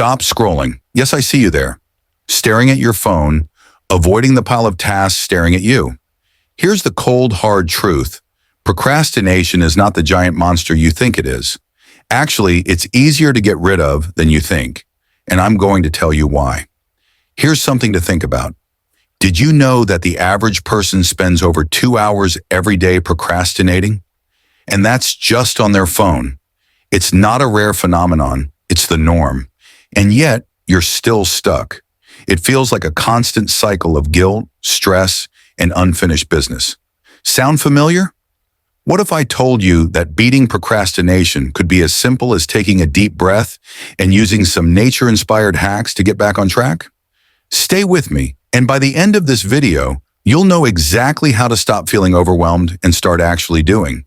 Stop scrolling. Yes, I see you there. Staring at your phone, avoiding the pile of tasks staring at you. Here's the cold, hard truth. Procrastination is not the giant monster you think it is. Actually, it's easier to get rid of than you think, and I'm going to tell you why. Here's something to think about. Did you know that the average person spends over 2 hours every day procrastinating? And that's just on their phone. It's not a rare phenomenon, it's the norm. And yet, you're still stuck. It feels like a constant cycle of guilt, stress, and unfinished business. Sound familiar? What if I told you that beating procrastination could be as simple as taking a deep breath and using some nature-inspired hacks to get back on track? Stay with me, and by the end of this video, you'll know exactly how to stop feeling overwhelmed and start actually doing.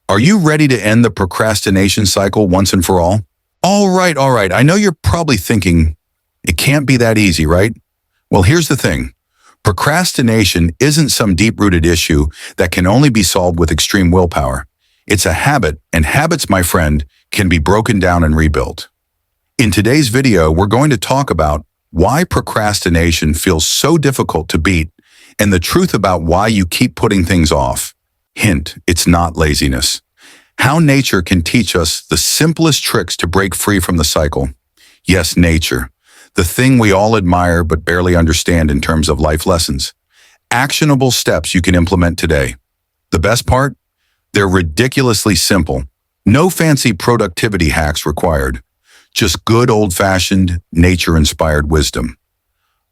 Are you ready to end the procrastination cycle once and for all? All right. I know you're probably thinking, it can't be that easy, right? Well, here's the thing. Procrastination isn't some deep-rooted issue that can only be solved with extreme willpower. It's a habit, and habits, my friend, can be broken down and rebuilt. In today's video, we're going to talk about why procrastination feels so difficult to beat and the truth about why you keep putting things off. Hint, it's not laziness. How nature can teach us the simplest tricks to break free from the cycle. Yes, nature. The thing we all admire but barely understand in terms of life lessons. Actionable steps you can implement today. The best part? They're ridiculously simple. No fancy productivity hacks required. Just good old-fashioned, nature-inspired wisdom.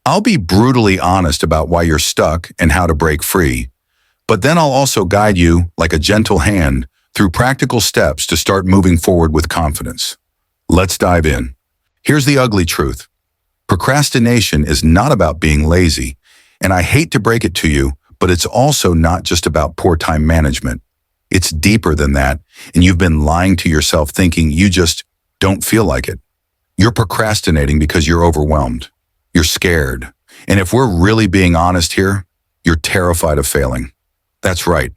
I'll be brutally honest about why you're stuck and how to break free. But then I'll also guide you, like a gentle hand, through practical steps to start moving forward with confidence. Let's dive in. Here's the ugly truth. Procrastination is not about being lazy, and I hate to break it to you, but it's also not just about poor time management. It's deeper than that, and you've been lying to yourself thinking you just don't feel like it. You're procrastinating because you're overwhelmed. You're scared. And if we're really being honest here, you're terrified of failing. That's right.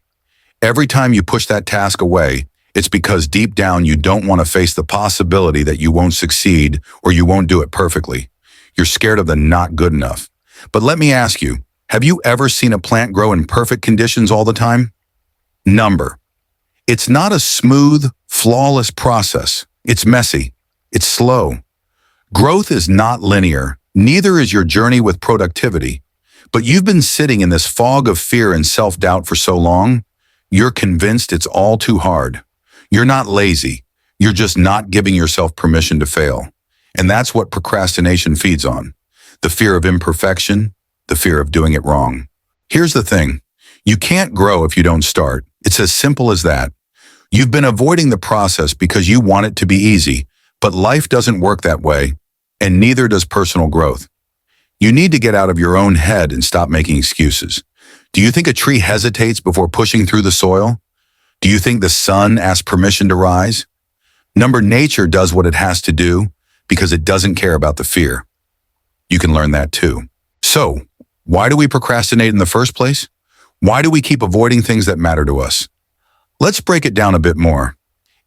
Every time you push that task away, it's because deep down you don't want to face the possibility that you won't succeed or you won't do it perfectly. You're scared of the not good enough. But let me ask you, have you ever seen a plant grow in perfect conditions all the time? It's not a smooth, flawless process. It's messy. It's slow. Growth is not linear. Neither is your journey with productivity. But you've been sitting in this fog of fear and self-doubt for so long, you're convinced it's all too hard. You're not lazy. You're just not giving yourself permission to fail. And that's what procrastination feeds on. The fear of imperfection, the fear of doing it wrong. Here's the thing. You can't grow if you don't start. It's as simple as that. You've been avoiding the process because you want it to be easy, but life doesn't work that way, and neither does personal growth. You need to get out of your own head and stop making excuses. Do you think a tree hesitates before pushing through the soil? Do you think the sun asks permission to rise? Nature does what it has to do because it doesn't care about the fear. You can learn that too. So, why do we procrastinate in the first place? Why do we keep avoiding things that matter to us? Let's break it down a bit more.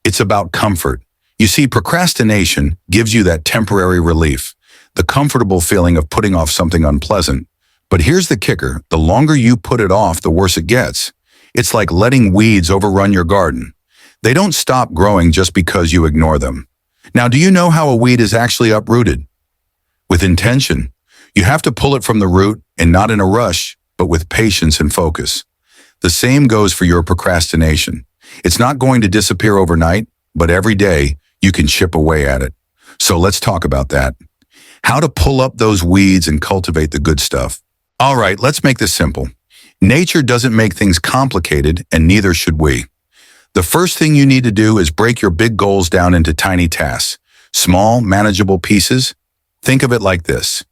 It's about comfort. You see, procrastination gives you that temporary relief, the comfortable feeling of putting off something unpleasant. But here's the kicker. The longer you put it off, the worse it gets. It's like letting weeds overrun your garden. They don't stop growing just because you ignore them. Now, do you know how a weed is actually uprooted? With intention. You have to pull it from the root, and not in a rush, but with patience and focus. The same goes for your procrastination. It's not going to disappear overnight, but every day you can chip away at it. So let's talk about that. How to pull up those weeds and cultivate the good stuff. All right, let's make this simple. Nature doesn't make things complicated, and neither should we. The first thing you need to do is break your big goals down into tiny tasks, small, manageable pieces. Think of it like this.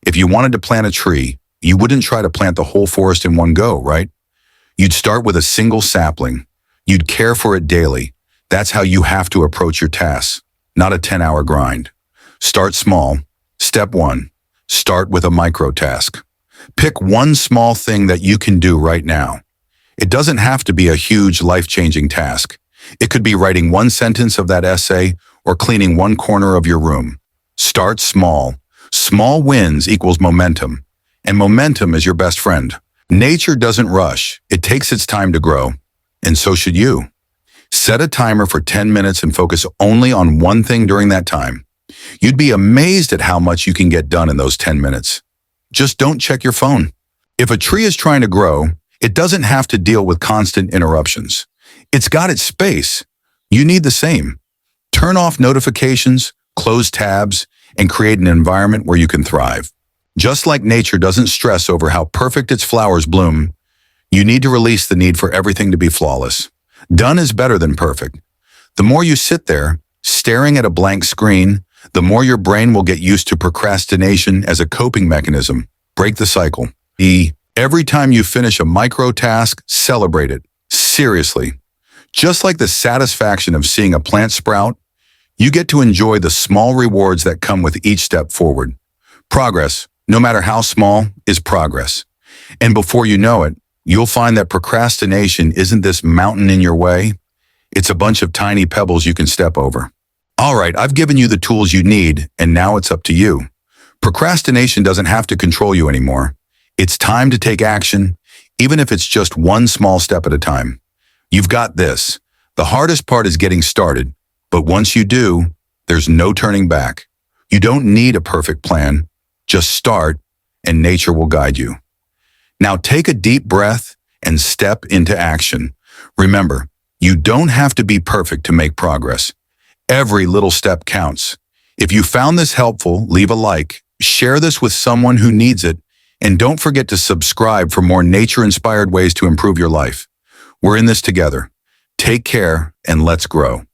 If you wanted to plant a tree, you wouldn't try to plant the whole forest in one go, right? You'd start with a single sapling. You'd care for it daily. That's how you have to approach your tasks, not a 10-hour grind. Start small. Step 1. Start with a micro task. Pick one small thing that you can do right now. It doesn't have to be a huge, life-changing task. It could be writing one sentence of that essay or cleaning one corner of your room. Start small. Small wins equals momentum, and momentum is your best friend. Nature doesn't rush. It takes its time to grow, and so should you. Set a timer for 10 minutes and focus only on one thing during that time. You'd be amazed at how much you can get done in those 10 minutes. Just don't check your phone. If a tree is trying to grow, it doesn't have to deal with constant interruptions. It's got its space. You need the same. Turn off notifications, close tabs, and create an environment where you can thrive. Just like nature doesn't stress over how perfect its flowers bloom, you need to release the need for everything to be flawless. Done is better than perfect. The more you sit there, staring at a blank screen, the more your brain will get used to procrastination as a coping mechanism. Break the cycle. Every time you finish a micro task, celebrate it. Seriously. Just like the satisfaction of seeing a plant sprout, you get to enjoy the small rewards that come with each step forward. Progress, no matter how small, is progress. And before you know it, you'll find that procrastination isn't this mountain in your way. It's a bunch of tiny pebbles you can step over. All right, I've given you the tools you need, and now it's up to you. Procrastination doesn't have to control you anymore. It's time to take action, even if it's just one small step at a time. You've got this. The hardest part is getting started, but once you do, there's no turning back. You don't need a perfect plan. Just start, and nature will guide you. Now take a deep breath and step into action. Remember, you don't have to be perfect to make progress. Every little step counts. If you found this helpful, leave a like, share this with someone who needs it, and don't forget to subscribe for more nature-inspired ways to improve your life. We're in this together. Take care, and let's grow.